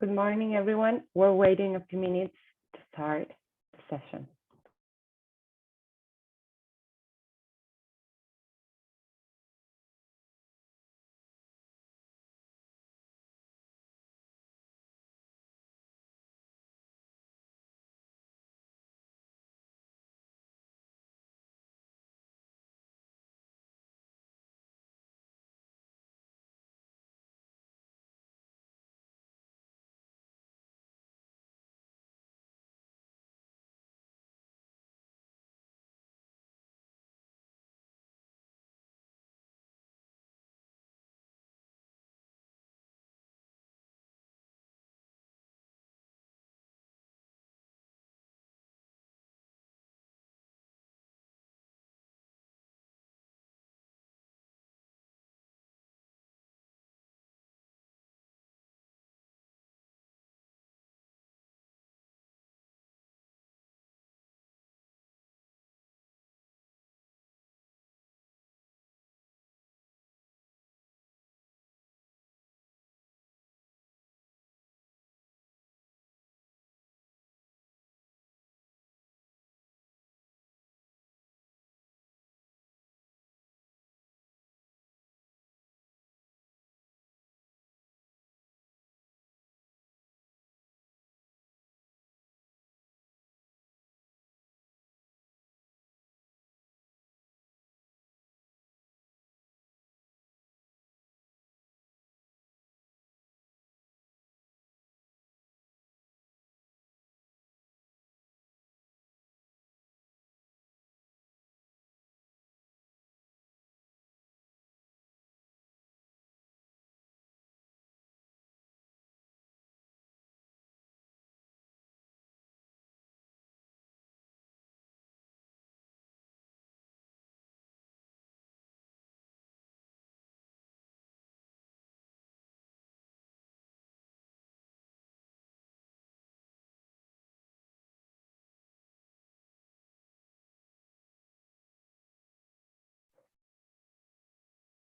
Good morning, everyone. We're waiting a few minutes to start the session.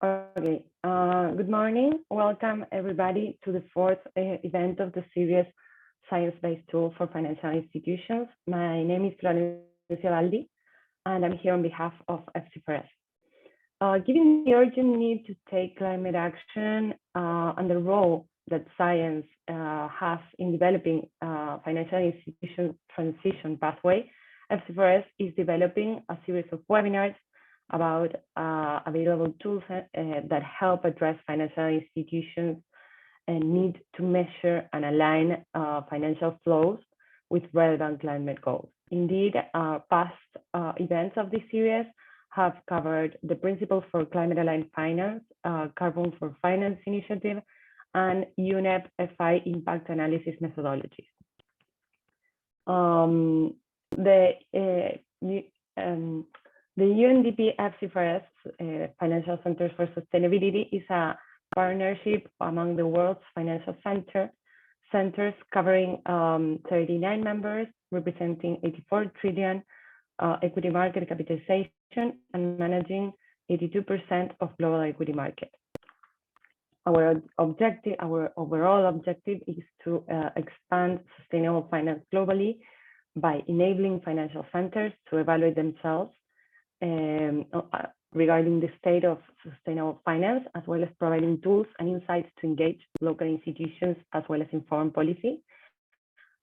Okay, good morning. Welcome everybody to the fourth event of the series Science-Based Tool for Financial Institutions. My name is Florencia Valdi, and I'm here on behalf of FTSE-TPI. Given the urgent need to take climate action and the role that science has in developing financial institution transition pathway, FTSE-TPI is developing a series of webinars about available tools that help address financial institutions and need to measure and align financial flows with relevant climate goals. Indeed, past events of this series have covered the Principles for Climate-Aligned Finance, Carbon for Finance Initiative, and UNEP FI Impact Analysis Methodologies. The UNDP FTSE-TPI Financial Centers for Sustainability is a partnership among the world's financial centers covering 39 members, representing 84 trillion equity market capitalization and managing 82% of global equity market. Our overall objective is to expand sustainable finance globally by enabling financial centers to evaluate themselves regarding the state of sustainable finance, as well as providing tools and insights to engage local institutions, as well as inform policy,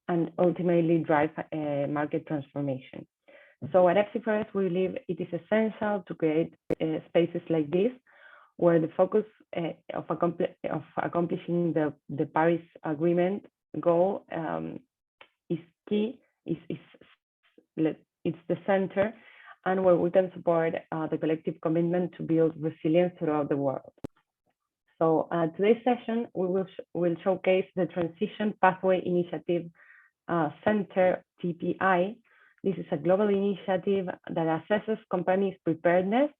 and ultimately drive market transformation. So at FTSE-TPI, we believe it is essential to create spaces like this, where the focus of accomplishing the Paris Agreement goal is key, it's the center, and where we can support the collective commitment to build resilience throughout the world. So today's session, we will showcase the Transition Pathway Initiative Center, TPI. This is a global initiative that assesses companies' preparedness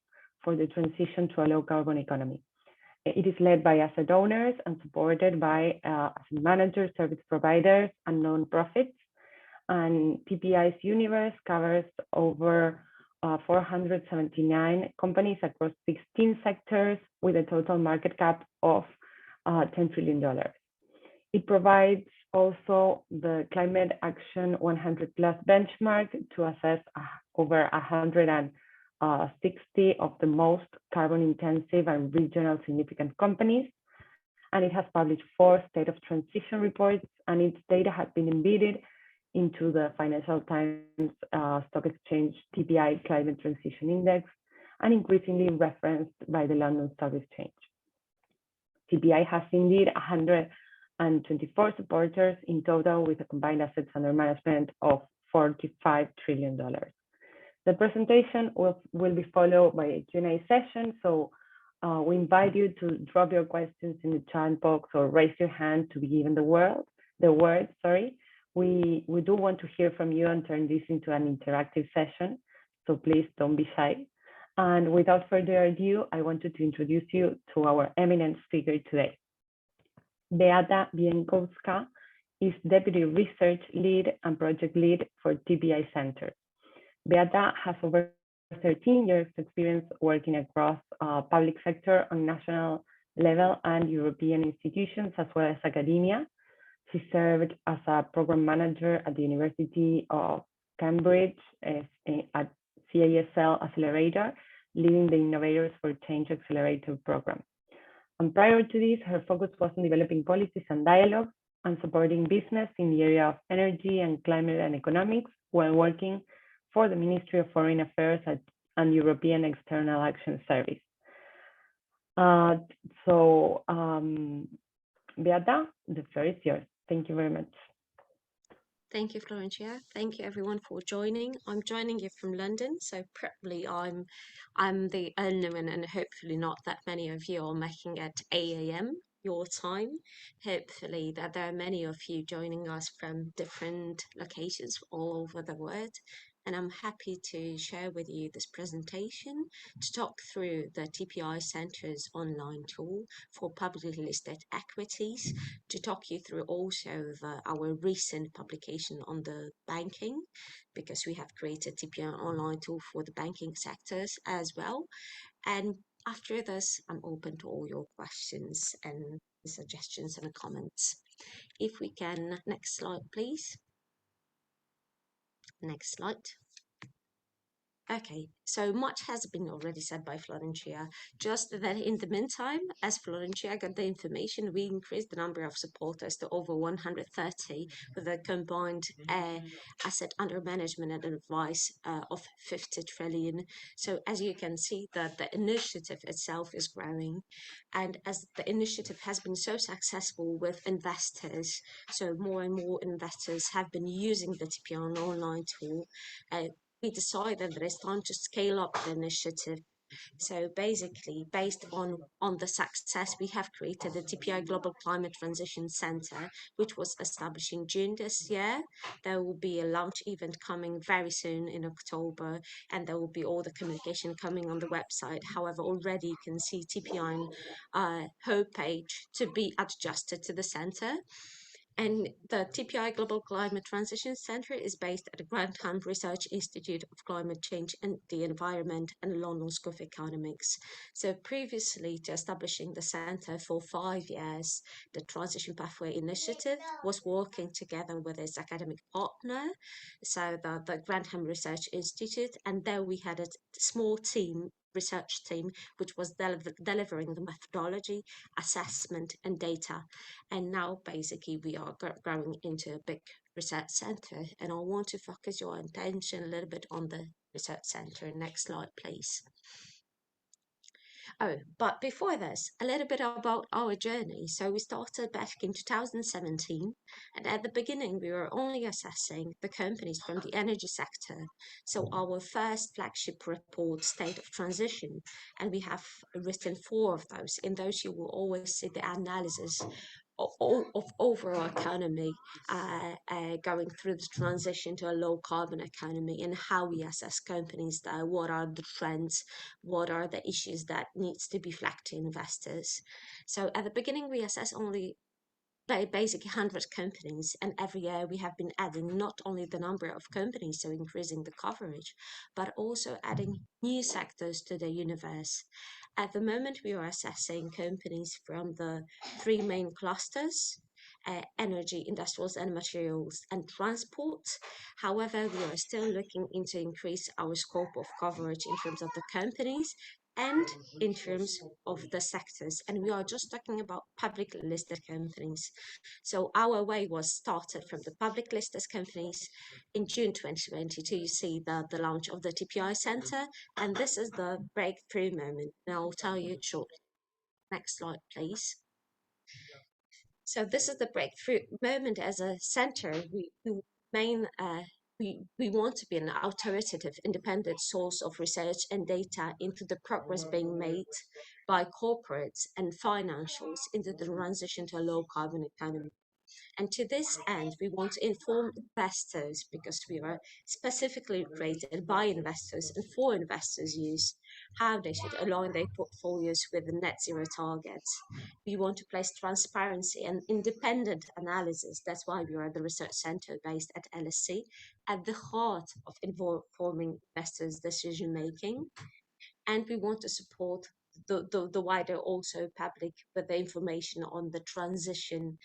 for the transition to a low-carbon economy. It is led by asset owners and supported by asset managers, service providers, and non-profits. And TPI's universe covers over 479 companies across 16 sectors with a total market cap of $10 trillion. It provides also the Climate Action 100 Plus benchmark to assess over 160 of the most carbon intensive and regional significant companies. And it has published 4 state of transition reports, and its data has been embedded into the Financial Times Stock Exchange TPI Climate Transition Index, and increasingly referenced by the London Stock Exchange. TPI has indeed 124 supporters in total, with a combined assets under management of $45 trillion. The presentation will be followed by a Q&A session, so we invite you to drop your questions in the chat box or raise your hand to be given the word. We do want to hear from you and turn this into an interactive session, so please don't be shy. And without further ado, I wanted to introduce you to our eminent speaker today. Beata Bienkowska is Deputy Research Lead and Project Lead for TPI Center. Beata has over 13 years experience working across public sector on national level and European institutions, as well as academia. She served as a program manager at the University of Cambridge at CASL Accelerator, leading the Innovators for Change Accelerator program. And prior to this, her focus was on developing policies and dialogue and supporting business in the area of energy and climate and economics, while working for the Ministry of Foreign Affairs and European External Action Service. Beata, the floor is yours. Thank you very much. Thank you, Florencia. Thank you, everyone, for joining. I'm joining you from London, so probably I'm the only one, and hopefully not that many of you are making at 8 a.m. your time. Hopefully that there are many of you joining us from different locations all over the world. And I'm happy to share with you this presentation to talk through the TPI Centre's online tool for publicly listed equities, to talk you through also our recent publication on the banking, because we have created TPI online tool for the banking sectors as well. And after this, I'm open to all your questions and suggestions and comments. If we can, next slide, please. Next slide. Okay, so much has been already said by Florencia. Just that in the meantime, as Florencia got the information, we increased the number of supporters to over 130, with a combined asset under management and advice of 50 trillion. So as you can see, that the initiative itself is growing, and as the initiative has been so successful with investors, so more and more investors have been using the TPI online tool. We decided that it's time to scale up the initiative. So basically, based on the success, we have created the TPI Global Climate Transition Center, which was established in June this year. There will be a launch event coming very soon in October, and there will be all the communication coming on the website. However, already you can see TPI homepage to be adjusted to the center. And the TPI Global Climate Transition Center is based at the Grantham Research Institute of Climate Change and the Environment and London School of Economics. So previously to establishing the center for 5 years, the Transition Pathway Initiative was working together with its academic partner, so the Grantham Research Institute, and there we had a small research team, which was delivering the methodology, assessment, and data. And now basically we are growing into a big research center, and I want to focus your attention a little bit on the research center. Next slide, please. Oh, but before this, a little bit about our journey. So we started back in 2017, and at the beginning we were only assessing the companies from the energy sector. So our first flagship report, State of Transition, and we have written 4 of those. In those you will always see the analysis of overall economy going through the transition to a low carbon economy, and how we assess companies there, what are the trends, what are the issues that needs to be flagged to investors. So at the beginning we assess only basically 100 companies, and every year we have been adding not only the number of companies, so increasing the coverage, but also adding new sectors to the universe. At the moment we are assessing companies from the 3 main clusters, energy, industrials and materials, and transport. However, we are still looking into increase our scope of coverage in terms of the companies and in terms of the sectors. And we are just talking about publicly listed companies. So our way was started from the public listed companies. In June 2022, you see the launch of the TPI Center, and this is the breakthrough moment. And I'll tell you shortly. Next slide, please. So this is the breakthrough moment as a center. We want to be an authoritative, independent source of research and data into the progress being made by corporates and financials into the transition to a low carbon economy. And to this end, we want to inform investors because we are specifically created by investors and for investors' use how they should align their portfolios with the net zero targets. We want to place transparency and independent analysis. That's why we are the research center based at LSC at the heart of informing investors' decision making. And we want to support the wider also public with the information on the transition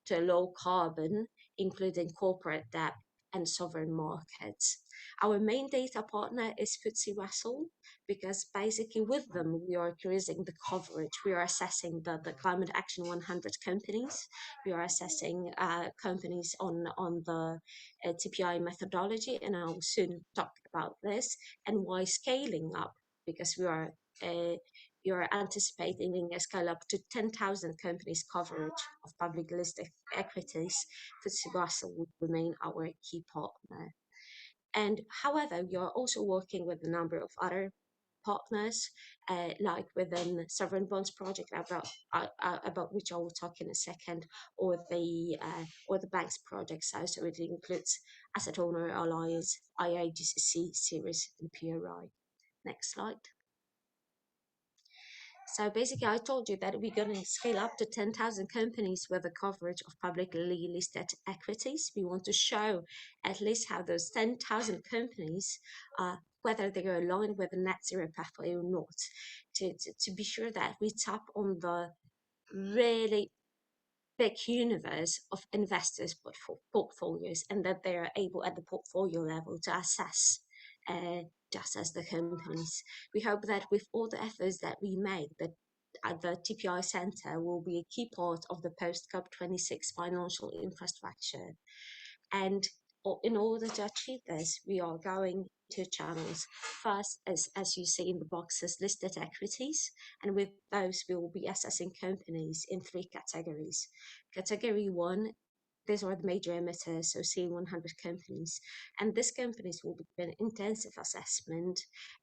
to low carbon, including corporate debt and sovereign markets. Our main data partner is FTSE Russell, because basically with them we are increasing the coverage. We are assessing the Climate Action 100 companies. We are assessing companies on the TPI methodology, and I'll soon talk about this and why scaling up, because we are anticipating a scale up to 10,000 companies coverage of public listed equities. FTSE Russell will remain our key partner. And however, we are also working with a number of other partners, like within sovereign bonds project about which I will talk in a second, or the banks project. So it includes Asset Owner Alliance, IIGCC series, and PRI. Next slide. So basically, I told you that we're going to scale up to 10,000 companies with the coverage of publicly listed equities. We want to show at least how those 10,000 companies, whether they are aligned with the net zero pathway or not, to be sure that we tap on the really big universe of investors' portfolios, and that they are able at the portfolio level to assess the companies. We hope that with all the efforts that we make, that the TPI Center will be a key part of the post-COP26 financial infrastructure. And in order to achieve this, we are going to channels. First, as you see in the boxes, listed equities. And with those, we will be assessing companies in three categories. Category one, these are the major emitters, so seeing 100 companies. And these companies will be given intensive assessment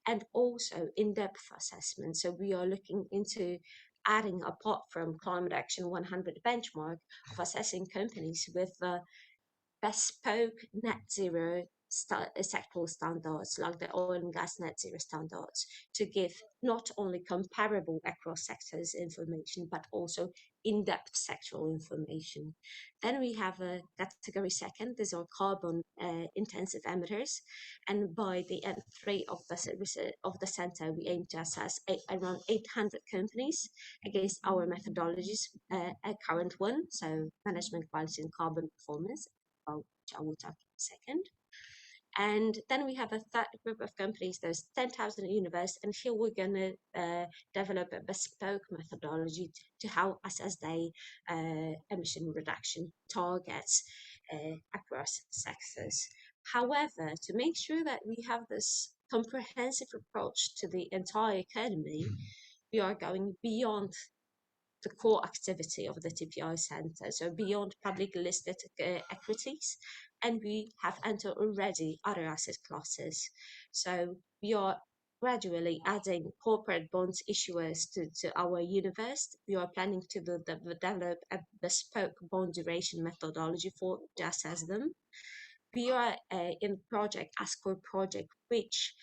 and also in-depth assessment. So we are looking into adding, apart from Climate Action 100 benchmark, of assessing companies with the bespoke net zero sectoral standards, like the oil and gas net zero standards, to give not only comparable across sectors information, but also in-depth sectoral information. Then we have a category second. These are carbon intensive emitters, and by the end three of the center, we aim to assess around 800 companies against our methodologies, a current one, so management quality and carbon performance, which I will talk in a second. And then we have a third group of companies, those 10,000 universe, and here we're going to develop a bespoke methodology to how assess their emission reduction targets across sectors. However, to make sure that we have this comprehensive approach to the entire economy, we are going beyond the core activity of the TPI Center, so beyond public listed equities, and we have entered already other asset classes. So we are gradually adding corporate bonds issuers to our universe. We are planning to develop a bespoke bond duration methodology to assess them. We are in project ASCOR project, which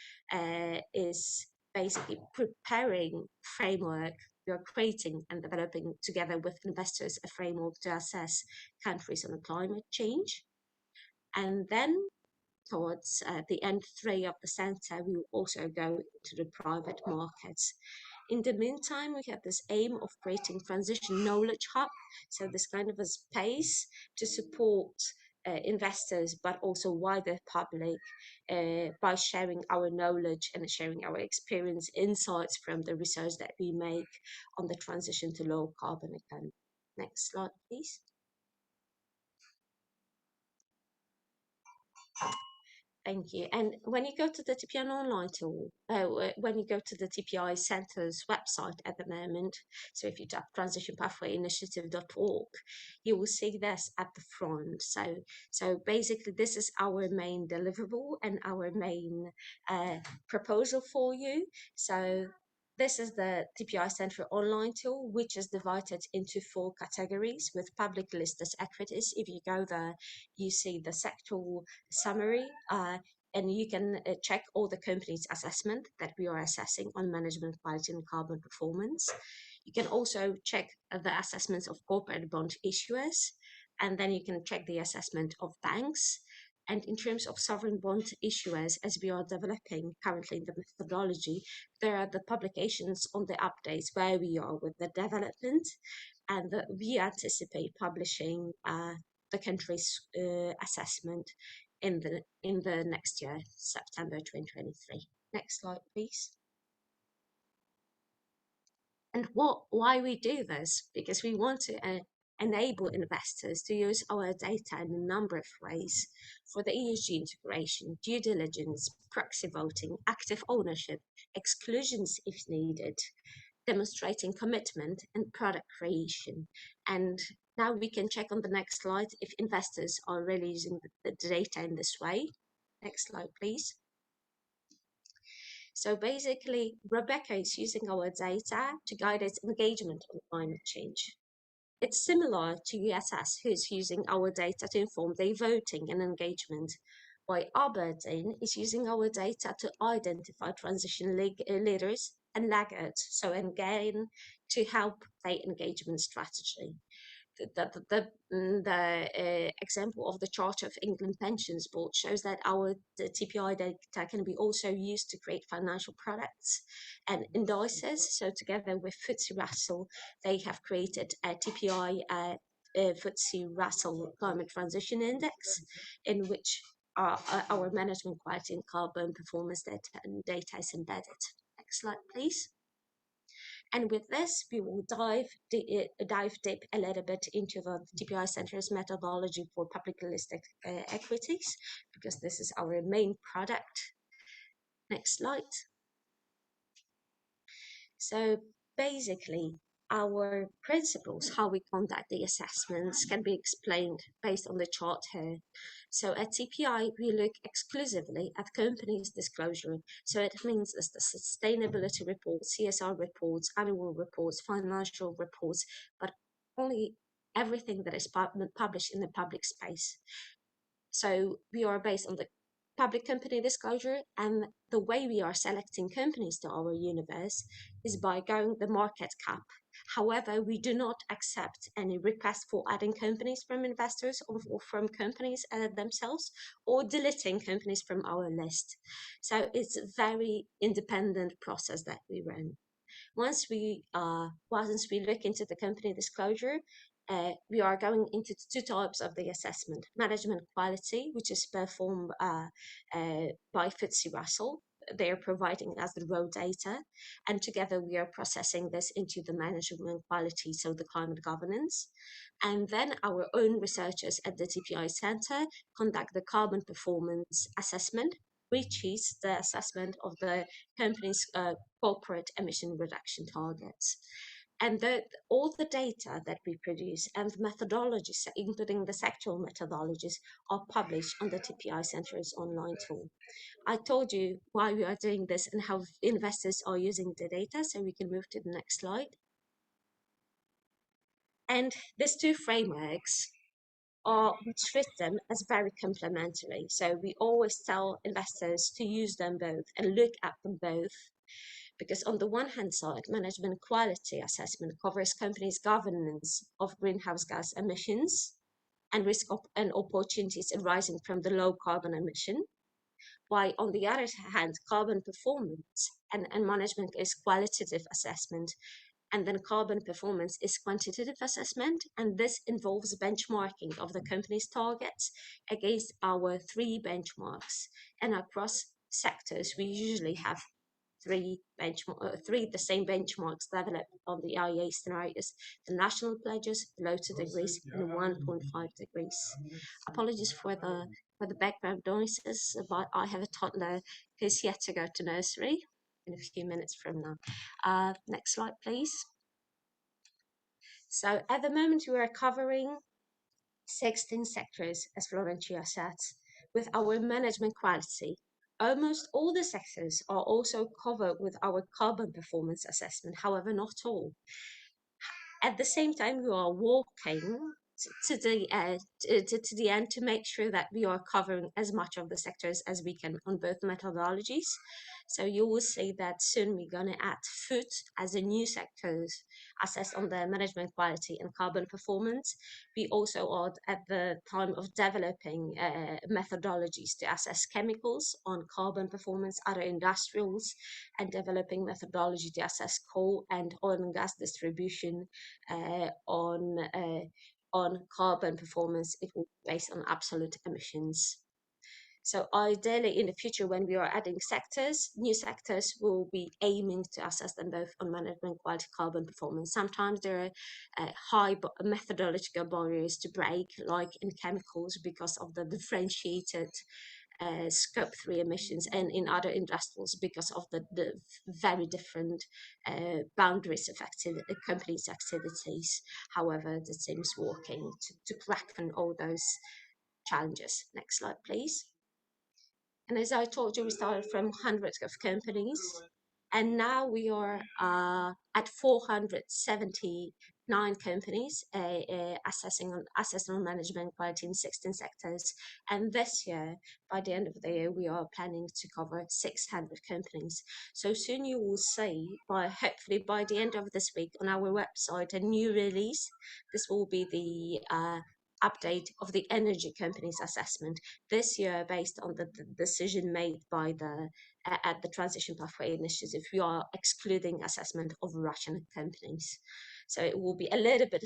is basically preparing framework. We are creating and developing together with investors a framework to assess countries on climate change. And then towards the end three of the center, we will also go to the private markets. In the meantime, we have this aim of creating transition knowledge hub, so this kind of a space to support investors, but also wider public by sharing our knowledge and sharing our experience, insights from the research that we make on the transition to low carbon economy. Next slide, please. Thank you. And when you go to the TPI online tool, when you go to the TPI Centre's website at the moment, so if you tap Transition Pathway Initiative.org, you will see this at the front. So basically, this is our main deliverable and our main proposal for you. So this is the TPI Centre online tool, which is divided into 4 categories with public listed equities. If you go there, you see the sectoral summary, and you can check all the companies' assessment that we are assessing on management quality and carbon performance. You can also check the assessments of corporate bond issuers, and then you can check the assessment of banks. And in terms of sovereign bond issuers, as we are developing currently the methodology, there are the publications on the updates where we are with the development, and we anticipate publishing the country's assessment in the next year, September 2023. Next slide, please. And why we do this? Because we want to enable investors to use our data in a number of ways for the ESG integration, due diligence, proxy voting, active ownership, exclusions if needed, demonstrating commitment and product creation. And now we can check on the next slide if investors are really using the data in this way. Next slide, please. So basically, Rebecca is using our data to guide its engagement on climate change. It's similar to USS, who's using our data to inform their voting and engagement, while Aberdeen is using our data to identify transition leaders and laggards, so again, to help their engagement strategy. The example of the Charter of England Pensions Board shows that the TPI data can be also used to create financial products and indices. So together with FTSE Russell, they have created a TPI FTSE Russell Climate Transition Index, in which our management quality and carbon performance data is embedded. Next slide, please. And with this, we will dive deep a little bit into the TPI Centre's methodology for publicly listed equities, because this is our main product. Next slide. So basically, our principles, how we conduct the assessments, can be explained based on the chart here. So at TPI, we look exclusively at companies' disclosure. So it means the sustainability reports, CSR reports, annual reports, financial reports, but only everything that is published in the public space. So we are based on the public company disclosure, and the way we are selecting companies to our universe is by going the market cap. However, we do not accept any request for adding companies from investors or from companies themselves, or deleting companies from our list. So it's a very independent process that we run. Once we look into the company disclosure, we are going into 2 types of the assessment: management quality, which is performed by FTSE Russell. They are providing us the raw data, and together we are processing this into the management quality, so the climate governance. And then our own researchers at the TPI Centre conduct the carbon performance assessment, which is the assessment of the company's corporate emission reduction targets. And all the data that we produce and the methodologies, including the sectoral methodologies, are published on the TPI Centre's online tool. I told you why we are doing this and how investors are using the data, so we can move to the next slide. And these 2 frameworks we treat them as very complementary. So we always tell investors to use them both and look at them both, because on the one hand side, management quality assessment covers companies' governance of greenhouse gas emissions and risk and opportunities arising from the low carbon emission. while on the other hand, carbon performance and management is qualitative assessment, and then carbon performance is quantitative assessment, and this involves benchmarking of the company's targets against our three benchmarks. And across sectors, we usually have three the same benchmarks developed on the IEA scenarios: the national pledges below 2 degrees and 1.5 degrees. Apologies for the background noises, but I have a toddler who's yet to go to nursery in a few minutes from now. Next slide, please. So at the moment, we are covering 16 sectors, as Florentia said, with our management quality. Almost all the sectors are also covered with our carbon performance assessment, however, not all. At the same time, we are walking to the end to make sure that we are covering as much of the sectors as we can on both methodologies. So you will see that soon we're going to add food as a new sector assessed on the management quality and carbon performance. We also are at the time of developing methodologies to assess chemicals on carbon performance, other industrials, and developing methodology to assess coal and oil and gas distribution on carbon performance. It will be based on absolute emissions. So ideally, in the future, when we are adding sectors, new sectors will be aiming to assess them both on management quality, carbon performance. Sometimes there are high methodological barriers to break, like in chemicals, because of the differentiated scope 3 emissions, and in other industrials because of the very different boundaries affecting the company's activities. However, the team is working to crack on all those challenges. Next slide, please. And as I told you, we started from hundreds of companies, and now we are at 479 companies assessing on management quality in 16 sectors. And this year, by the end of the year, we are planning to cover 600 companies. So soon you will see, hopefully by the end of this week on our website, a new release. This will be the update of the energy companies assessment this year based on the decision made by the at the Transition Pathway Initiative. We are excluding assessment of Russian companies. So it will be a little bit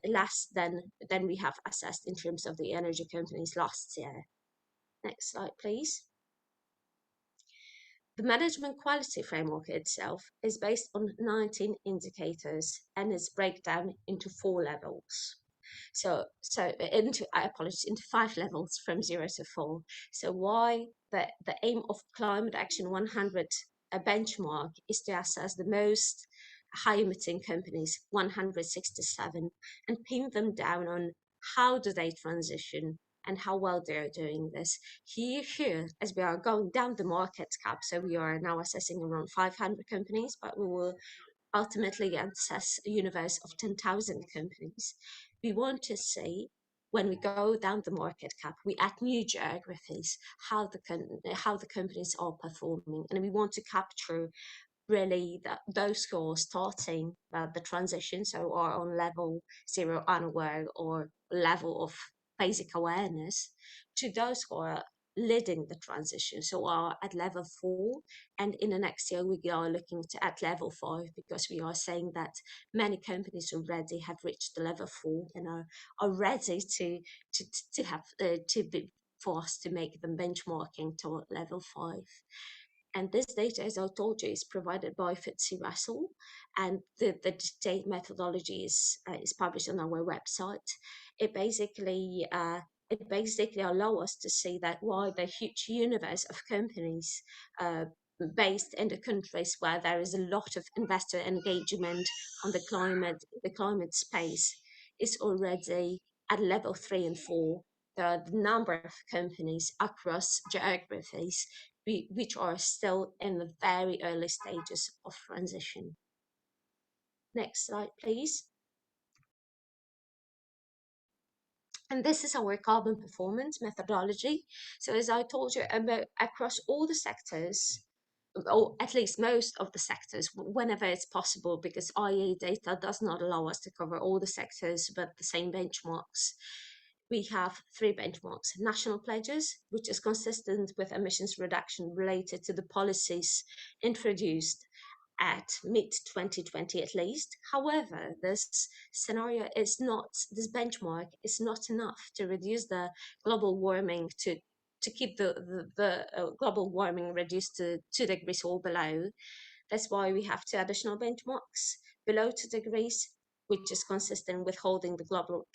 less than we have assessed in terms of the energy companies last year. Next slide, please. The management quality framework itself is based on 19 indicators and is breakdown into 4 levels. Into 5 levels from 0 to 4. So why the aim of Climate Action 100 benchmark is to assess the most high emitting companies, 167, and pin them down on how do they transition and how well they're doing this. Here, as we are going down the market cap, so we are now assessing around 500 companies, but we will ultimately assess a universe of 10,000 companies. We want to see, when we go down the market cap, we add new geographies, how the companies are performing, and we want to capture really those who are starting the transition, so are on level 0 unaware or level of basic awareness, to those who are leading the transition, so are at level 4, and in the next year we are looking to at level 5, because we are saying that many companies already have reached the level 4 and are ready to be forced to make them benchmarking to level 5. And this data, as I told you, is provided by FTSE Russell, and the data methodology is published on our website. It basically allows us to see that while the huge universe of companies based in the countries where there is a lot of investor engagement on the climate space is already at level 3 and 4. The number of companies across geographies which are still in the very early stages of transition. Next slide, please. And this is our carbon performance methodology. So as I told you, across all the sectors, or at least most of the sectors, whenever it's possible, because IEA data does not allow us to cover all the sectors, but the same benchmarks. we have three benchmarks: national pledges, which is consistent with emissions reduction related to the policies introduced at mid-2020 at least. However, this scenario is not, this benchmark is not enough to reduce the global warming to keep the global warming reduced to 2 degrees or below. That's why we have two additional benchmarks: below 2 degrees, which is consistent with holding the global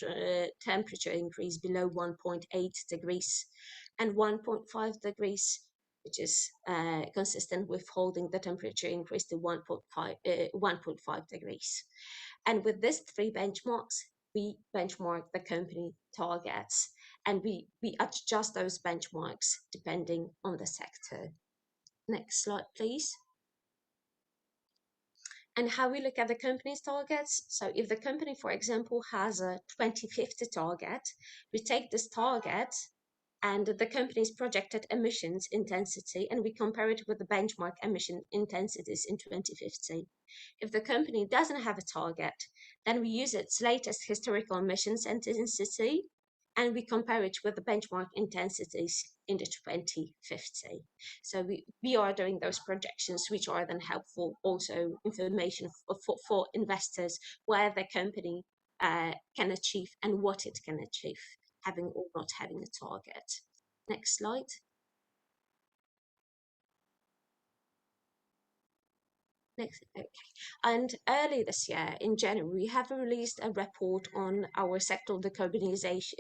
temperature increase below 1.8 degrees, and 1.5 degrees, which is consistent with holding the temperature increase to 1.5 degrees. And with these three benchmarks, we benchmark the company targets, and we adjust those benchmarks depending on the sector. Next slide, please. And how we look at the company's targets. So if the company, for example, has a 2050 target, we take this target and the company's projected emissions intensity, and we compare it with the benchmark emission intensities in 2050. If the company doesn't have a target, then we use its latest historical emissions intensity, and we compare it with the benchmark intensities in the 2050. So we are doing those projections, which are then helpful also information for investors where the company can achieve and what it can achieve, having or not having a target. Next slide. Next, okay. And early this year, in January, we have released a report on our sectoral decarbonization,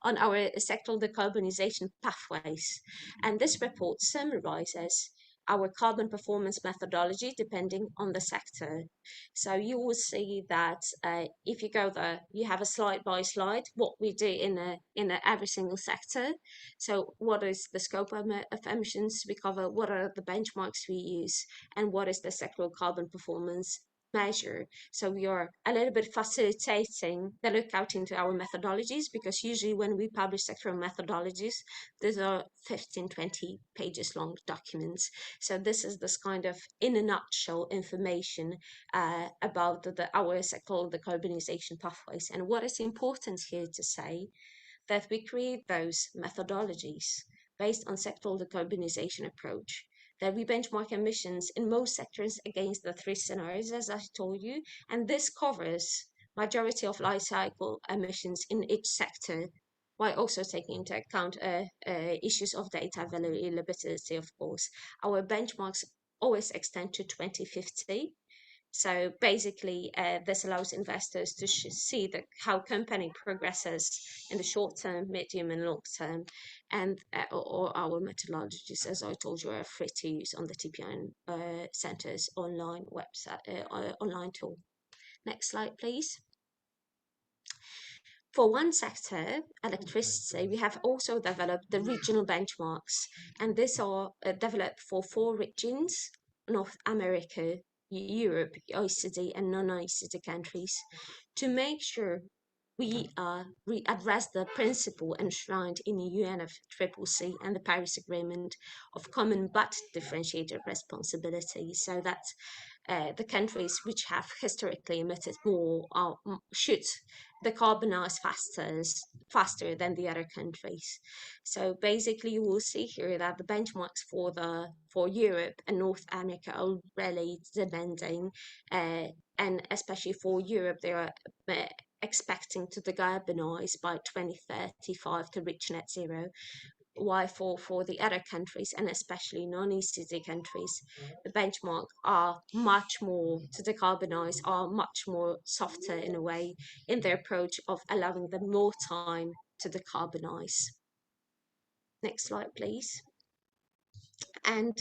on our sectoral decarbonization pathways. And this report summarizes our carbon performance methodology depending on the sector. So you will see that if you go there, you have a slide by slide what we do in every single sector. So what is the scope of emissions we cover, what are the benchmarks we use, and what is the sectoral carbon performance measure. So we are a little bit facilitating the lookout into our methodologies, because usually when we publish sectoral methodologies, these are 15, 20 pages long documents. So this is this kind of, in a nutshell, information about our sectoral decarbonization pathways. And what is important here to say, that we create those methodologies based on sectoral decarbonization approach, that we benchmark emissions in most sectors against the three scenarios, as I told you, and this covers majority of life cycle emissions in each sector, while also taking into account issues of data availability, of course. Our benchmarks always extend to 2050. So basically, this allows investors to see how company progresses in the short term, medium, and long term, and or our methodologies, as I told you, are free to use on the TPI Center's online website, online tool. Next slide, please. For one sector, electricity, we have also developed the regional benchmarks, and these are developed for 4 regions: North America, Europe, OECD, and non-OECD countries, to make sure we address the principle enshrined in the UNFCCC and the Paris Agreement of common but differentiated responsibility, so that the countries which have historically emitted more should decarbonize faster than the other countries. So basically, you will see here that the benchmarks for Europe and North America are really demanding, and especially for Europe, they are expecting to decarbonize by 2035 to reach net zero. Why for the other countries, and especially non-OECD countries, the benchmark are much more to decarbonize, are much more softer in a way in their approach of allowing them more time to decarbonize. Next slide, please. And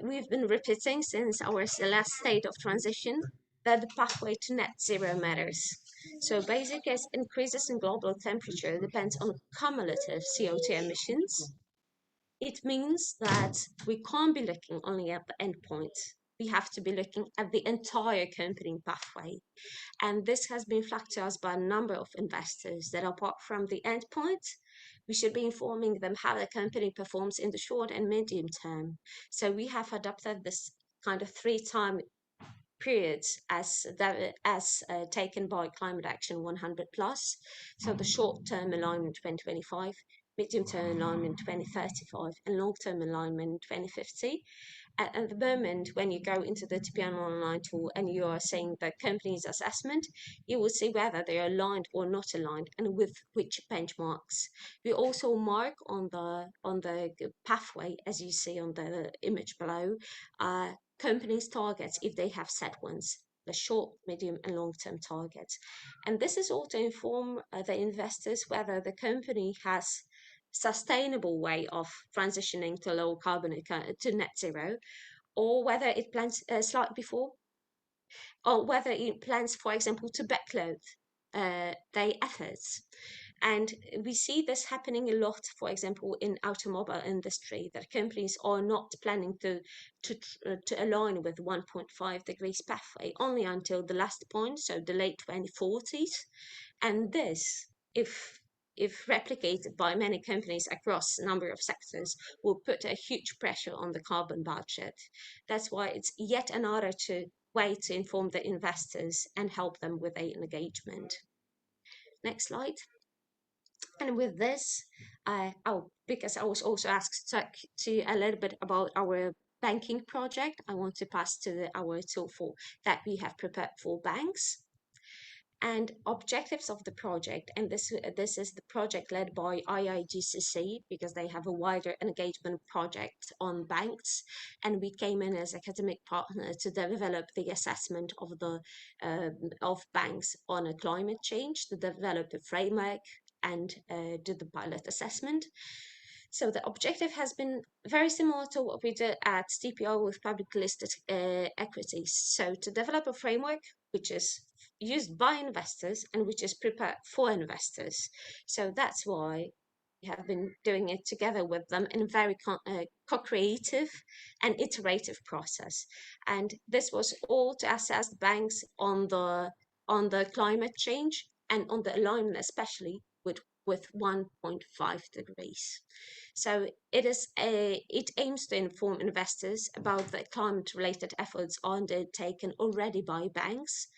we've been repeating since our last state of transition that the pathway to net zero matters. So basically, as increases in global temperature depends on cumulative CO2 emissions, it means that we can't be looking only at the endpoint. We have to be looking at the entire company pathway. And this has been flagged to us by a number of investors, that apart from the endpoint, we should be informing them how the company performs in the short and medium term. So we have adopted this kind of 3-time periods as taken by Climate Action 100 plus. So the short-term alignment 2025, medium-term alignment 2035, and long-term alignment 2050. At the moment, when you go into the TPI online tool and you are seeing the company's assessment, you will see whether they are aligned or not aligned and with which benchmarks. We also mark on the pathway, as you see on the image below, companies' targets if they have set ones, the short, medium, and long-term targets. And this is all to inform the investors whether the company has sustainable way of transitioning to low carbon to net zero, or whether it plans slightly before, or whether it plans, for example, to backload their efforts. And we see this happening a lot, for example, in automobile industry, that companies are not planning to align with 1.5 degrees pathway only until the last point, so the late 2040s. And this, if replicated by many companies across a number of sectors, will put a huge pressure on the carbon budget. That's why it's yet another way to inform the investors and help them with their engagement. Next slide. And with this, because I was also asked to talk to a little bit about our banking project, I want to pass to our tool that we have prepared for banks and objectives of the project. And this is the project led by IIGCC, because they have a wider engagement project on banks, and we came in as academic partner to develop the assessment of banks on a climate change, to develop a framework and do the pilot assessment. So the objective has been very similar to what we did at TPI with public listed equities. So to develop a framework which is used by investors and which is prepared for investors. So that's why we have been doing it together with them in a very co-creative and iterative process. And this was all to assess banks on the climate change and on the alignment, especially with 1.5 degrees. So it aims to inform investors about the climate-related efforts undertaken already by banks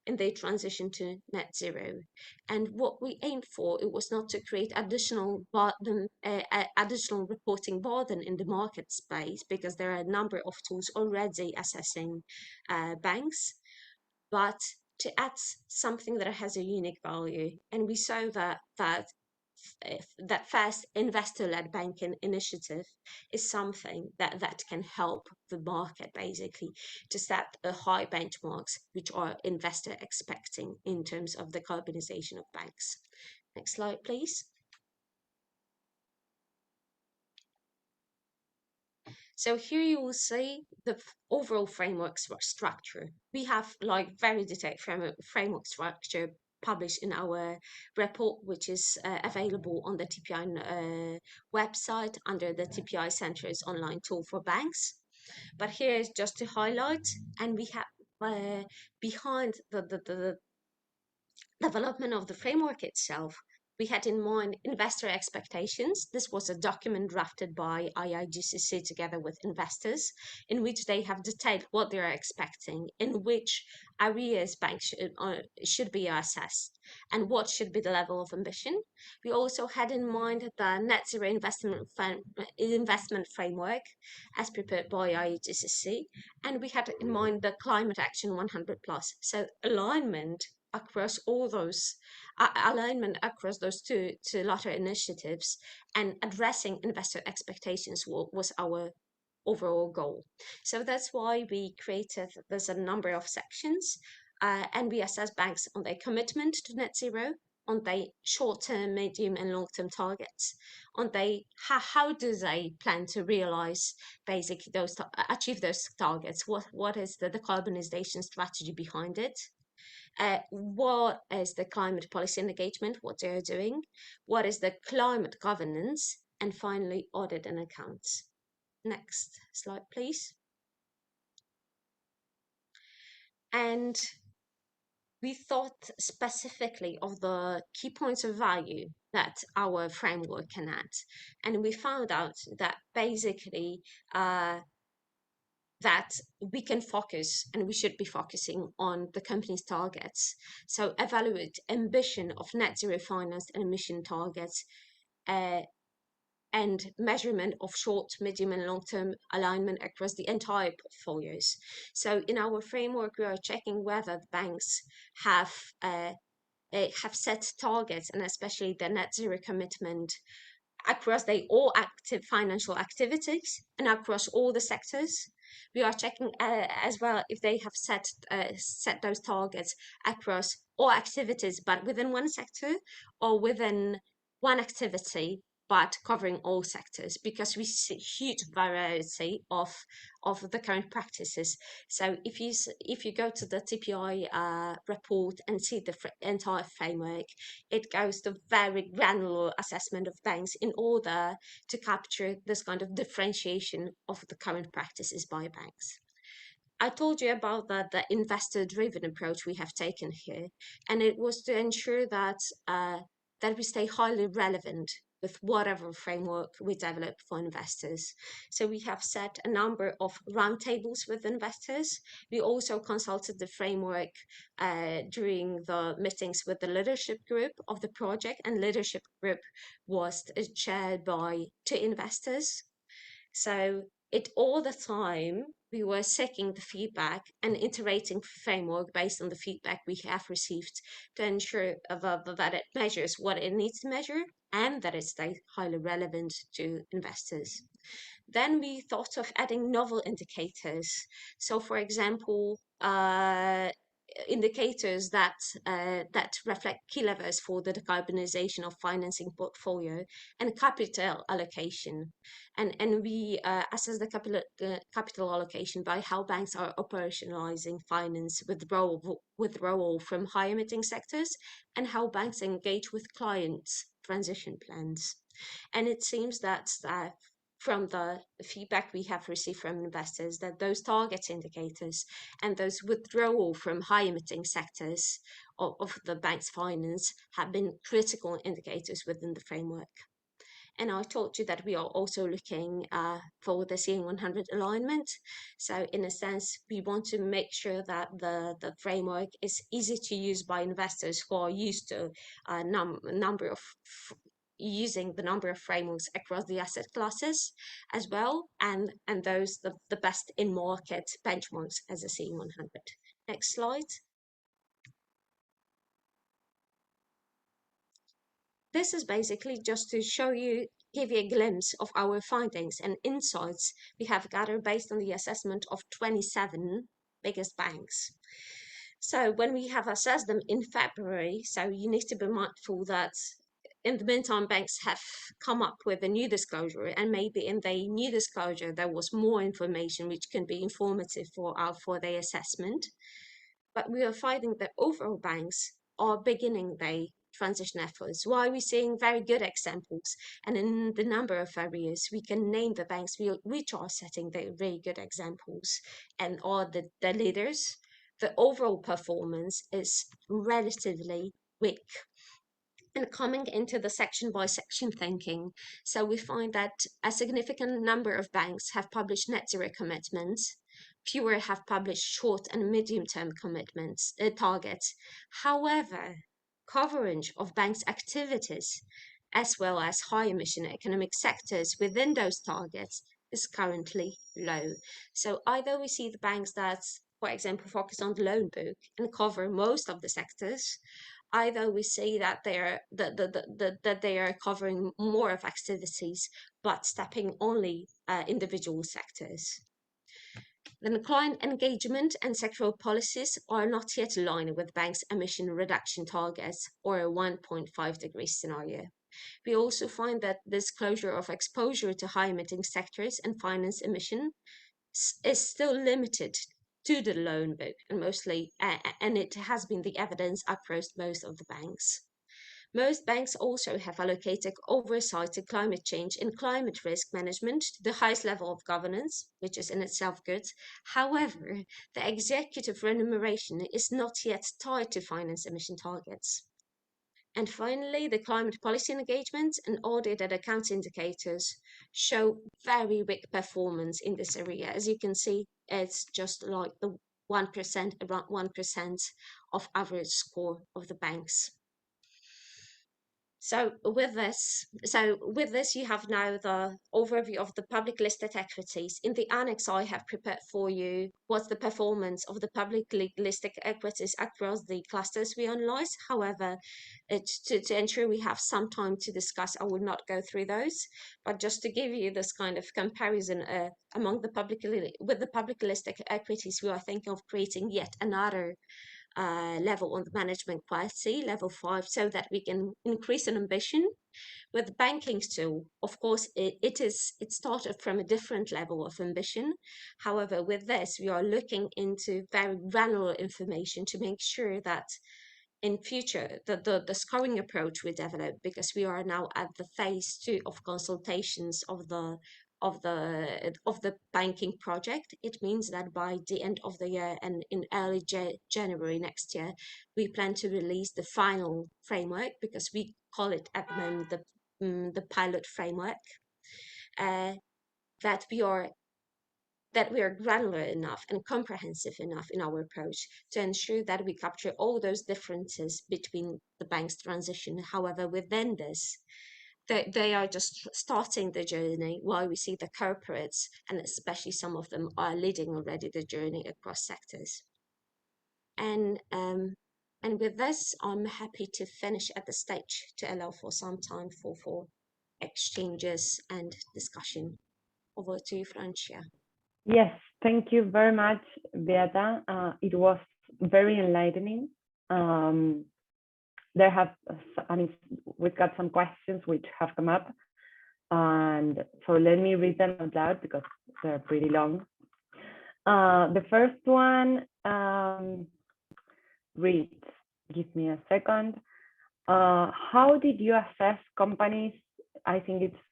in their transition to net zero. And what we aimed for, it was not to create additional reporting burden in the market space, because there are a number of tools already assessing banks, but to add something that has a unique value. And we saw that first investor-led banking initiative is something that can help the market basically to set high benchmarks which are investor expecting in terms of the carbonization of banks. Next slide, please. So here you will see the overall framework structure. We have like very detailed framework structure published in our report, which is available on the TPI website under the TPI Center's online tool for banks. But here is just to highlight, and we have behind the development of the framework itself, we had in mind investor expectations. This was a document drafted by IIGCC together with investors, in which they have detailed what they are expecting, in which areas banks should be assessed, and what should be the level of ambition. We also had in mind the net zero investment framework as prepared by IIGCC, and we had in mind the climate action 100 plus. So alignment across all those two latter initiatives and addressing investor expectations was our overall goal. So that's why we created, there's a number of sections, and we assess banks on their commitment to net zero, on their short-term, medium and long-term targets, on how do they plan to realize basically achieve those targets, what is the decarbonization strategy behind it, what is the climate policy engagement, what they are doing, what is the climate governance, and finally audit and accounts. Next slide, please. And we thought specifically of the key points of value that our framework can add. And we found out that basically that we can focus and we should be focusing on the company's targets. So evaluate ambition of net zero finance and emission targets, and measurement of short, medium, and long-term alignment across the entire portfolios. So in our framework, we are checking whether the banks have set targets, and especially the net zero commitment across all active financial activities and across all the sectors. We are checking as well if they have set those targets across all activities, but within one sector, or within one activity, but covering all sectors, because we see huge variety of the current practices. So if you go to the TPI report and see the entire framework, it goes to very granular assessment of banks in order to capture this kind of differentiation of the current practices by banks. I told you about the investor-driven approach we have taken here, and it was to ensure that that we stay highly relevant with whatever framework we develop for investors. So we have set a number of roundtables with investors. We also consulted the framework during the meetings with the leadership group of the project, and leadership group was chaired by 2 investors. So it all the time we were seeking the feedback and iterating framework based on the feedback we have received to ensure that it measures what it needs to measure and that it stays highly relevant to investors. Then we thought of adding novel indicators. So for example, indicators that that reflect key levers for the decarbonization of financing portfolio and capital allocation, and we assess the capital allocation by how banks are operationalizing finance withdrawal from high emitting sectors, and how banks engage with clients transition plans. And it seems that from the feedback we have received from investors, that those target indicators and those withdrawal from high emitting sectors of the bank's finance have been critical indicators within the framework. And I told you that we are also looking for the CA100 alignment. So in a sense, we want to make sure that the framework is easy to use by investors who are used to a number of using the number of frameworks across the asset classes as well, and those the best in market benchmarks as a CA100. Next slide. This is basically just to show you, give you a glimpse of our findings and insights we have gathered based on the assessment of 27 biggest banks. So when we have assessed them in February, so you need to be mindful that in the meantime, banks have come up with a new disclosure, and maybe in the new disclosure there was more information which can be informative for their assessment. But we are finding that overall banks are beginning their transition efforts. Why are we seeing very good examples? And in the number of areas, we can name the banks which are setting the very good examples and are the leaders. The overall performance is relatively weak. And coming into the section by section thinking, so we find that a significant number of banks have published net zero commitments. Fewer have published short and medium term commitments, targets. However, coverage of banks' activities, as well as high emission economic sectors within those targets, is currently low. So either we see the banks that, for example, focus on the loan book and cover most of the sectors, either we see that they are covering more of activities but stepping only individual sectors. Then client engagement and sectoral policies are not yet aligned with banks' emission reduction targets or a 1.5 degree scenario. We also find that disclosure of exposure to high emitting sectors and finance emission is still limited to the loan book, and mostly, and it has been the evidence across most of the banks. Most banks also have allocated oversight to climate change and climate risk management to the highest level of governance, which is in itself good. However, the executive remuneration is not yet tied to finance emission targets. And finally, the climate policy engagement and audit and accounts indicators show very weak performance in this area. As you can see, it's just like the 1%, around 1% of average score of the banks. So with this, you have now the overview of the public listed equities. In the annex, I have prepared for you what's the performance of the publicly listed equities across the clusters we analyze. However, to ensure we have some time to discuss, I will not go through those, but just to give you this kind of comparison among the publicly listed equities, we are thinking of creating yet another level on the management quality, level 5, so that we can increase an ambition. With banking tool, of course, it started from a different level of ambition. However, with this, we are looking into very granular information to make sure that in future the scoring approach we develop, because we are now at the phase 2 of consultations of the banking project. It means that by the end of the year and in early January next year, we plan to release the final framework, because we call it at the moment the pilot framework, uh, that we are granular enough and comprehensive enough in our approach to ensure that we capture all those differences between the bank's transition. However, within this, they are just starting the journey, while we see the corporates, and especially some of them, are leading already the journey across sectors. And with this, I'm happy to finish at the stage to allow for some time for exchanges and discussion. Over to you, Francia. Yes, thank you very much, Beata. It was very enlightening. We've got some questions which have come up, and so let me read them out loud because they're pretty long. The first one reads, give me a second. How did you assess companies? I think it's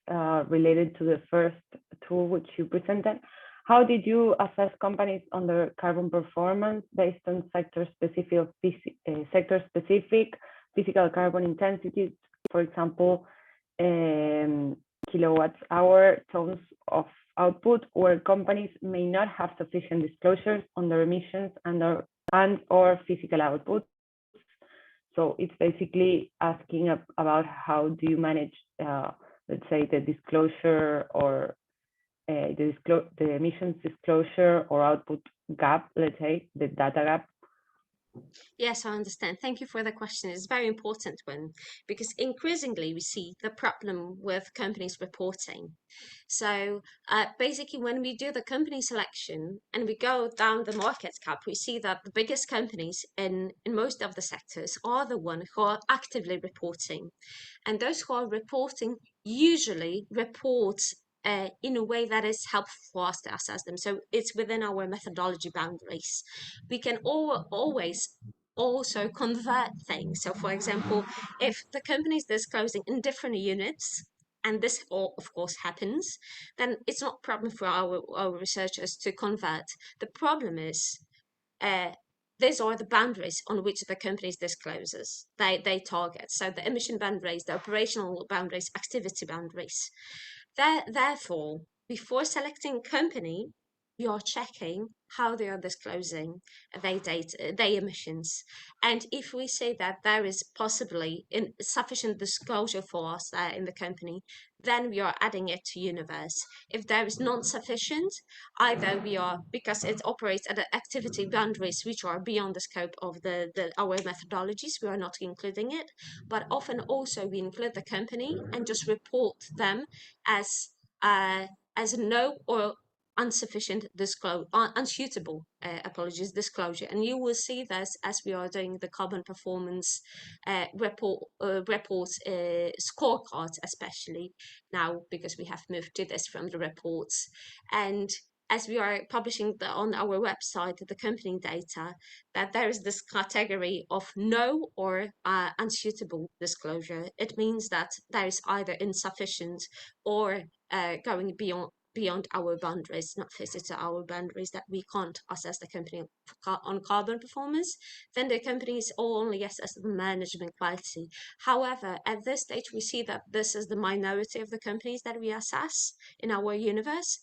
related to the first tool which you presented. How did you assess companies on their carbon performance based on sector-specific physical carbon intensity, for example, kilowatts-hour, tons of output, where companies may not have sufficient disclosures on their emissions and/or physical output? So it's basically asking about how do you manage, let's say, the disclosure or the emissions disclosure or output gap, let's say, the data gap. Yes, I understand. Thank you for the question. It's a very important one, because increasingly we see the problem with companies reporting. So basically, when we do the company selection and we go down the market cap, we see that the biggest companies in most of the sectors are the ones who are actively reporting. And those who are reporting usually report in a way that is helpful for us to assess them. So it's within our methodology boundaries. We can always also convert things. So for example, if the company is disclosing in different units, and this all, of course, happens, then it's not a problem for our researchers to convert. The problem is these are the boundaries on which the company discloses. They target. So the emission boundaries, the operational boundaries, activity boundaries. Therefore, before selecting company, you are checking how they are disclosing their emissions. And if we say that there is possibly insufficient disclosure for us in the company, then we are adding it to universe. If there is non-sufficient, either we are, because it operates at activity boundaries which are beyond the scope of our methodologies, we are not including it. But often also we include the company and just report them as no or insufficient disclosure, unsuitable disclosure. And you will see this as we are doing the carbon performance reports scorecards, especially now, because we have moved to this from the reports. And as we are publishing on our website the company data, that there is this category of no or unsuitable disclosure. It means that there is either insufficient or going beyond our boundaries, not visited our boundaries, that we can't assess the company on carbon performance, then the companies only assess the management quality. However, at this stage, we see that this is the minority of the companies that we assess in our universe.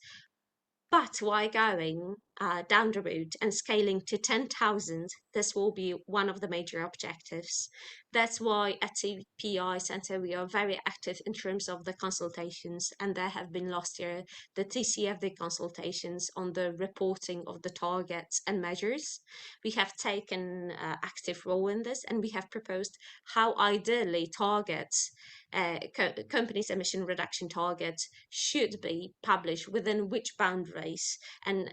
But while going down the route and scaling to 10,000, this will be one of the major objectives. That's why at TPI Center, we are very active in terms of the consultations. And there have been last year the TCFD consultations on the reporting of the targets and measures. We have taken active role in this, and we have proposed how ideally targets, companies' emission reduction targets should be published within which boundaries, and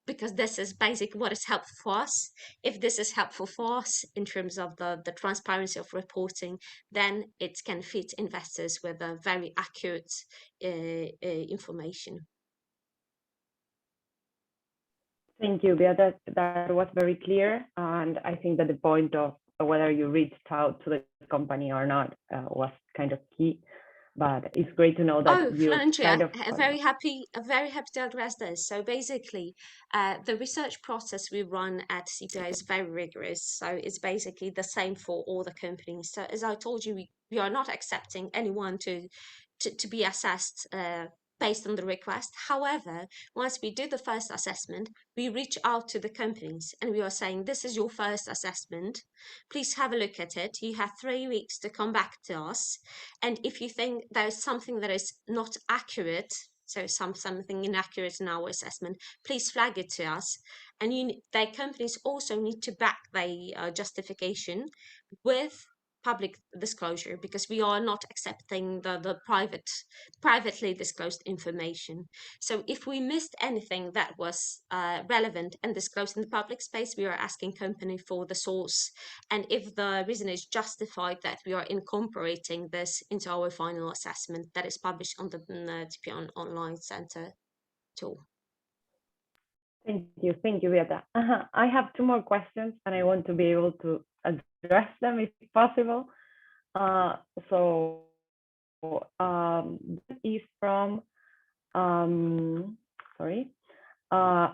because this is basically what is helpful for us. If this is helpful for us in terms of the transparency of reporting, then it can fit investors with a very accurate information. Thank you, Beata. That was very clear. And I think that the point of whether you reached out to the company or not was kind of key. But it's great to know that you kind of very happy to address this. So basically, the research process we run at TPI is very rigorous. So it's basically the same for all the companies. So as I told you, we are not accepting anyone to be assessed based on the request. However, once we do the first assessment, we reach out to the companies and we are saying, this is your first assessment. Please have a look at it. You have 3 weeks to come back to us. And if you think there's something that is not accurate, so something inaccurate in our assessment, please flag it to us. And their companies also need to back their justification with public disclosure, because we are not accepting the privately disclosed information. So if we missed anything that was relevant and disclosed in the public space, we are asking company for the source. And if the reason is justified, that we are incorporating this into our final assessment that is published on the TPI Online Center tool. Thank you, Beata. I have 2 more questions and I want to be able to address them if possible. This is from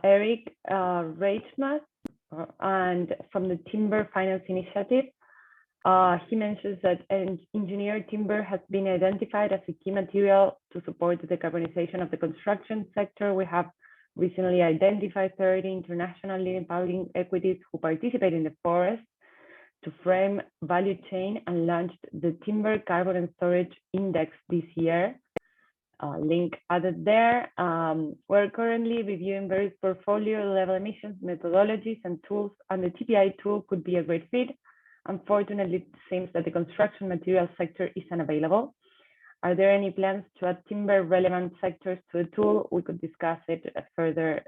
Eric Reichmas and from the Timber Finance Initiative. He mentions that engineered timber has been identified as a key material to support the decarbonization of the construction sector. We have recently identified 30 international leading public equities who participate in the forest to frame value chain and launched the Timber Carbon and Storage Index this year. Link added there. We're currently reviewing various portfolio level emissions, methodologies and tools, and the TPI tool could be a great fit. Unfortunately, it seems that the construction material sector is unavailable. Are there any plans to add timber relevant sectors to the tool? We could discuss it further.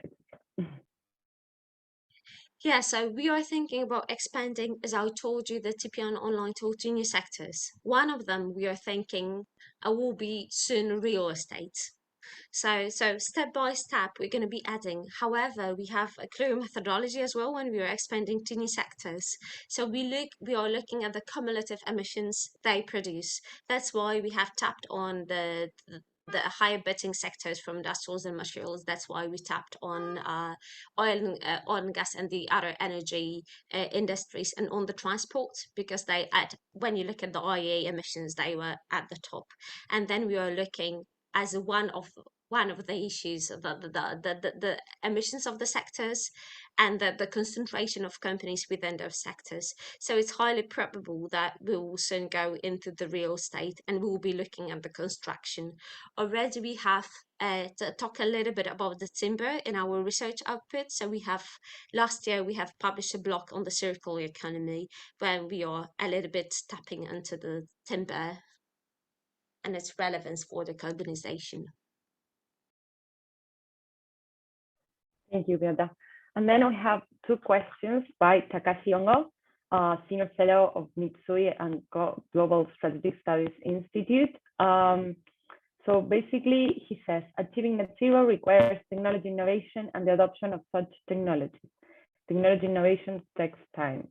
Yeah, so we are thinking about expanding, as I told you, the TPI Online tool to new sectors. One of them we are thinking will be soon real estate. So step by step, we're going to be adding. However, we have a clear methodology as well when we are expanding to new sectors. So we are looking at the cumulative emissions they produce. That's why we have tapped on the higher betting sectors from industrials and materials. That's why we tapped on oil and gas and the other energy industries, and on the transport, because they when you look at the IEA emissions, they were at the top. And then we are looking as one of the issues, the emissions of the sectors and the concentration of companies within those sectors. So it's highly probable that we will soon go into the real estate and we will be looking at the construction. Already we have to talk a little bit about the timber in our research output. So last year we have published a blog on the circular economy where we are a little bit tapping into the timber and its relevance for decarbonization. Thank you, Beata. And then we have 2 questions by Takashi Ongo, Senior Fellow of Mitsui and Global Strategic Studies Institute. So basically, he says, achieving net zero requires technology innovation and the adoption of such technology. Technology innovation takes time.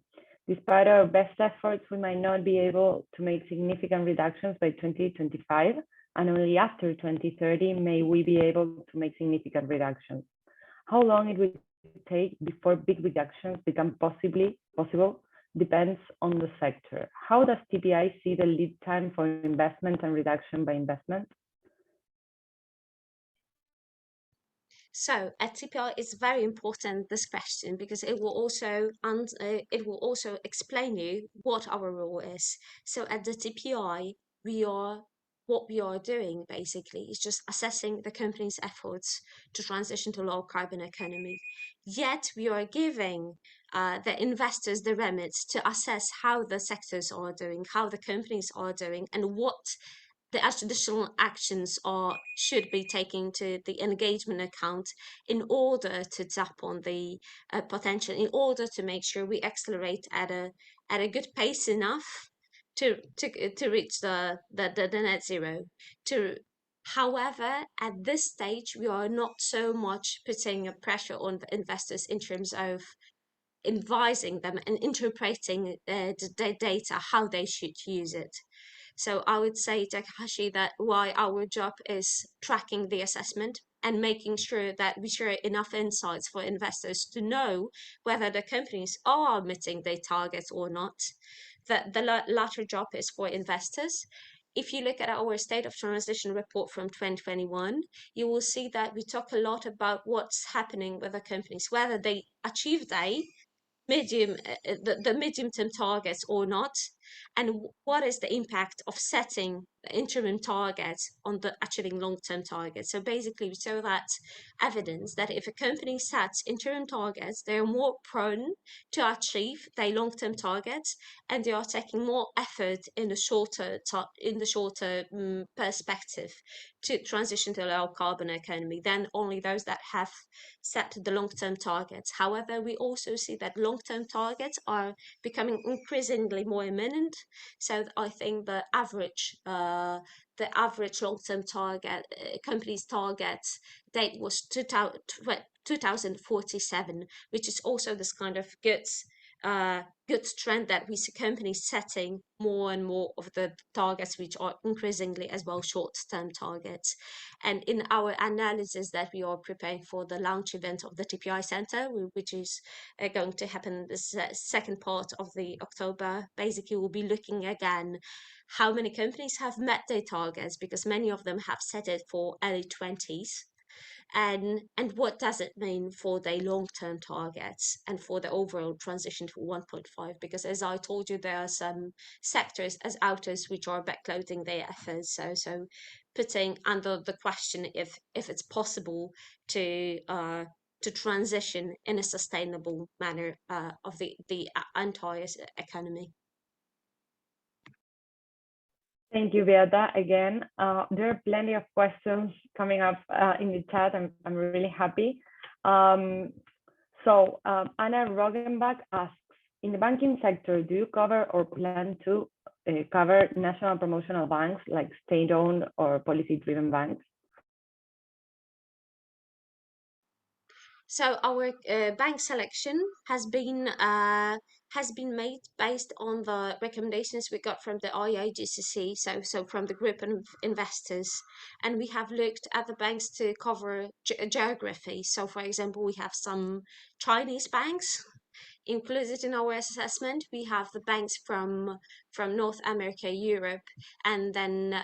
Despite our best efforts, we might not be able to make significant reductions by 2025 and only after 2030 may we be able to make significant reductions. How long it will take before big reductions become possible depends on the sector. How does TPI see the lead time for investment and reduction by investment? So at TPI, it's very important, this question, because it will also explain you what our role is. So at the TPI, what we are doing basically is just assessing the company's efforts to transition to low carbon economy. Yet we are giving the investors the remit to assess how the sectors are doing, how the companies are doing, and what the additional actions should be taken to the engagement account in order to tap on the potential, in order to make sure we accelerate at a good pace enough to reach the net zero. However, at this stage, we are not so much putting a pressure on the investors in terms of advising them and interpreting the data, how they should use it. So I would say, Takahashi, that why our job is tracking the assessment and making sure that we share enough insights for investors to know whether the companies are meeting their targets or not. The latter job is for investors. If you look at our State of Transition report from 2021, you will see that we talk a lot about what's happening with the companies, whether they achieve the medium-term targets or not, and what is the impact of setting the interim targets on the achieving long-term targets. So basically, we show that evidence that if a company sets interim targets, they are more prone to achieve their long-term targets, and they are taking more effort in the shorter perspective to transition to a low carbon economy than only those that have set the long-term targets. However, we also see that long-term targets are becoming increasingly more imminent. So I think the average long-term target, company's target date was 2047, which is also this kind of good trend that we see companies setting more and more of the targets, which are increasingly as well short-term targets. And in our analysis that we are preparing for the launch event of the TPI Center, which is going to happen the second part of the October, basically we'll be looking again how many companies have met their targets, because many of them have set it for early 20s. And what does it mean for their long-term targets and for the overall transition to 1.5? Because as I told you, there are some sectors as outers which are backloading their efforts. So putting under the question if it's possible to transition in a sustainable manner of the entire economy. Thank you, Beata. Again, there are plenty of questions coming up in the chat. I'm really happy. Anna Rogenbach asks, in the banking sector, do you cover or plan to cover national promotional banks like state-owned or policy-driven banks? So our bank selection has been made based on the recommendations we got from the IIGCC, so from the group of investors, and we have looked at the banks to cover geography. So for example, we have some Chinese banks included in our assessment. We have the banks from North America, Europe, and then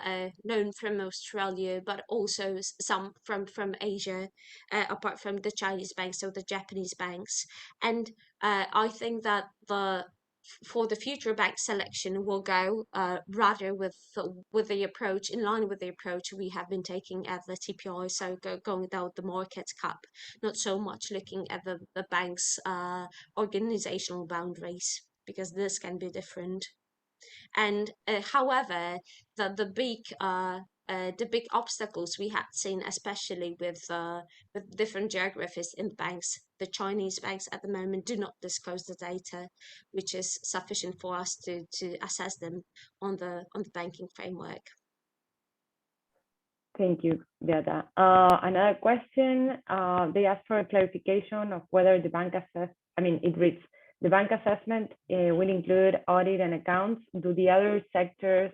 known from Australia, but also some from Asia, apart from the Chinese banks, so the Japanese banks. And I think that for the future bank selection will go rather with the approach, in line with the approach we have been taking at the TPI, so going down the market cap, not so much looking at the bank's organizational boundaries, because this can be different. And however, the big obstacles we have seen, especially with different geographies in banks, the Chinese banks at the moment do not disclose the data, which is sufficient for us to assess them on the banking framework. Thank you, Beata. Another question, they asked for a clarification of whether the bank it reads, the bank assessment will include audit and accounts. Do the other sectors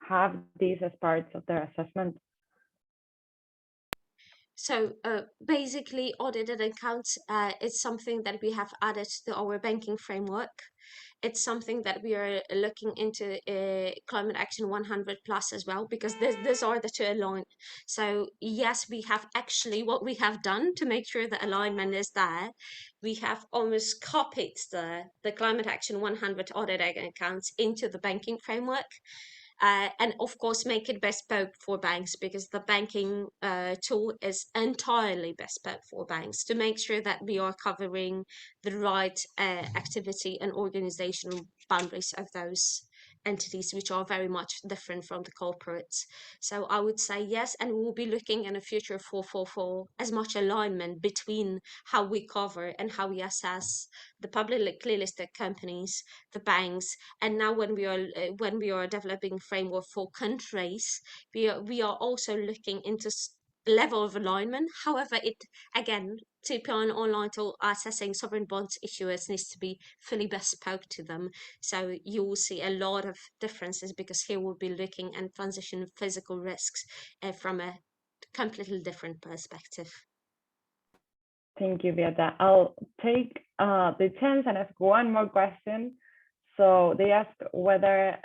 have these as parts of their assessment? So basically, audited accounts is something that we have added to our banking framework. It's something that we are looking into Climate Action 100 plus as well, because these are the two aligned. So yes, we have actually, what we have done to make sure the alignment is there, we have almost copied the Climate Action 100 audited accounts into the banking framework. And of course make it bespoke for banks, because the banking tool is entirely bespoke for banks, to make sure that we are covering the right activity and organizational boundaries of those entities, which are very much different from the corporates. So I would say yes, and we will be looking in the future for as much alignment between how we cover and how we assess the publicly listed companies, the banks, and now when we are developing framework for countries, we are also looking into level of alignment. However, it again, TPI and online tool assessing sovereign bonds issuers needs to be fully bespoke to them. So you will see a lot of differences, because here we'll be looking at transition physical risks from a completely different perspective. Thank you, Beata. I'll take the chance and ask one more question. So they ask whether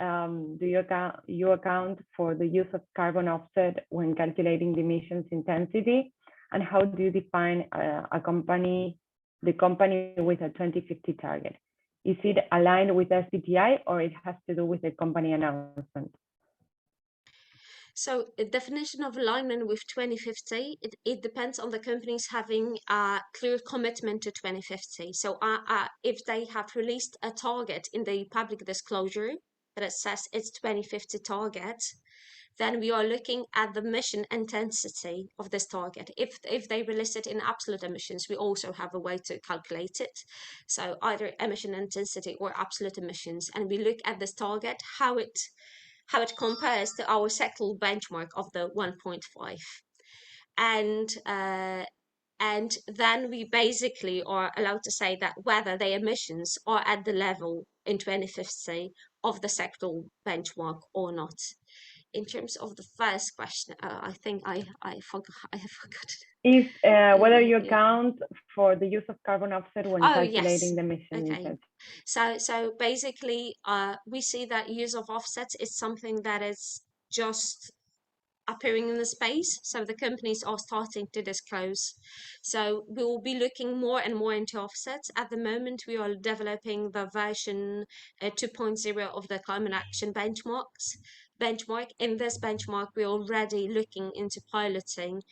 do you account for the use of carbon offset when calculating the emissions intensity, and how do you define the company with a 2050 target? Is it aligned with SBTi, or it has to do with the company announcement? So a definition of alignment with 2050, it depends on the companies having a clear commitment to 2050. So if they have released a target in the public disclosure that it says it's 2050 target, then we are looking at the emission intensity of this target. If they release it in absolute emissions, we also have a way to calculate it. So either emission intensity or absolute emissions, and we look at this target, how it compares to our sectoral benchmark of the 1.5. And then we basically are allowed to say that whether the emissions are at the level in 2050 of the sectoral benchmark or not. In terms of the first question, I think I have forgotten. Is whether you account for the use of carbon offset when calculating the emission intensity. So basically, we see that use of offsets is something that is just appearing in the space. So the companies are starting to disclose. So we will be looking more and more into offsets. At the moment, we are developing the version 2.0 of the climate action benchmark. In this benchmark, we're already looking into piloting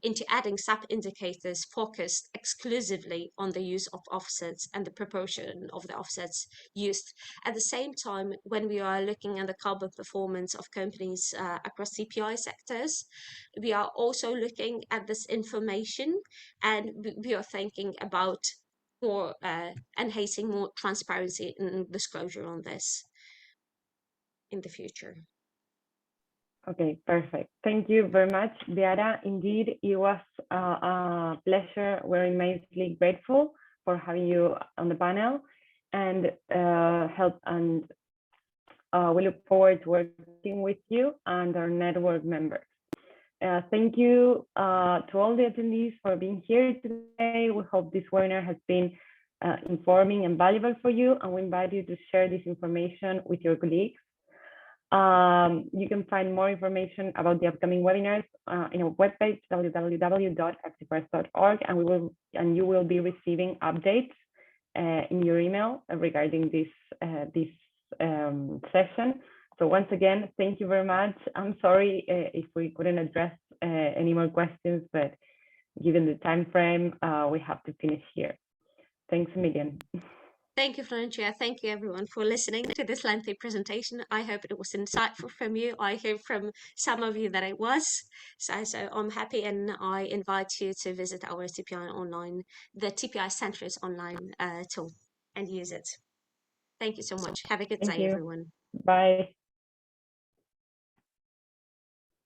into adding sub indicators focused exclusively on the use of offsets and the proportion of the offsets used. At the same time, when we are looking at the carbon performance of companies across TPI sectors, we are also looking at this information, and we are thinking about more enhancing more transparency and disclosure on this in the future. Okay, perfect. Thank you very much, Beata. Indeed, it was a pleasure. We're immensely grateful for having you on the panel, and we look forward to working with you and our network members. Thank you to all the attendees for being here today. We hope this webinar has been informing and valuable for you, and we invite you to share this information with your colleagues. You can find more information about the upcoming webinars in our webpage, www.actipress.org, and you will be receiving updates in your email regarding this session. So once again, thank you very much. I'm sorry if we couldn't address any more questions, but given the time frame, we have to finish here. Thanks a million. Thank you, Florencia. Thank you, everyone, for listening to this lengthy presentation. I hope it was insightful from you. I hear from some of you that it was. So I'm happy, and I invite you to visit our TPI online, the TPI Centris online tool, and use it. Thank you so much. Have a good day, everyone. Bye.